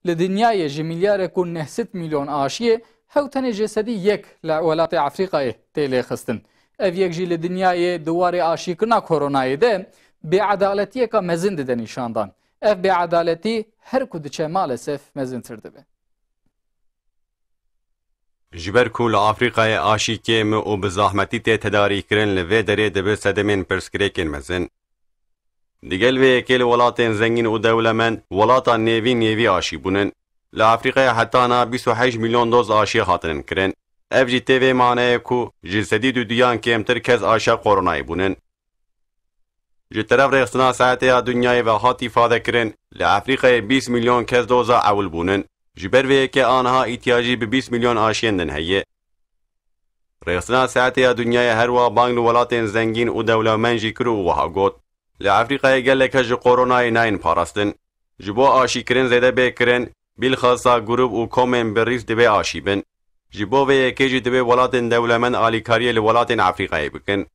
لدنیای جی میلیارد و 900 میلیون آشیه هەوتەنێ جێسەدی یەک لە وڵاتی ئەفریقای تێلێ خستن. ئەڤ یەک ژی لە دنیای دووارێ ئاشیکردنا کۆرۆناییدە بێعەدالەتیەکە مەزن دەدە نیشاندان. ئەف بێعەدالەتی هەرکو دچێ مالەسەف مەزنتر دەبێ. جبر کو لأفریقای آشیکێ مە و بزاحمەتی تێ تەداریکردن لە vê derê dibe sedemên pirsgirêkên mezin. Digel vê yekê li welatên zengîn û dewlemend welata nêvî aşîbûnin. Li Afriqaya hetana 28 milyon doz aşiyê hatinin kirin. Ev jî tê vê maneyê ku ji sedî du duyan kêmtir kes aşiya koronayê bûnin. Ji teref rêxistina seheteya dunyayê ve hatî ifadekirin li Afriqayê 20 milyon kes doza ewil bûnin. Ji ber vê yekê aniha îhtiyacî bi 20 milyon aşiyên din heye. Rêxistina seheteya dunyayê her wa bang li welatên zengîn û dewlemend jî kir û wiha got. Li Afriqayê gelek ji koronayê nayên parastin. Ji bo aşîkirin zêde bêkirin, bilxasa grup û komên birîs dibe aşîbin. Ji bo vê yekê jî dibe welatên dewlemend alîkariyê li welatên Afriqayê bikin.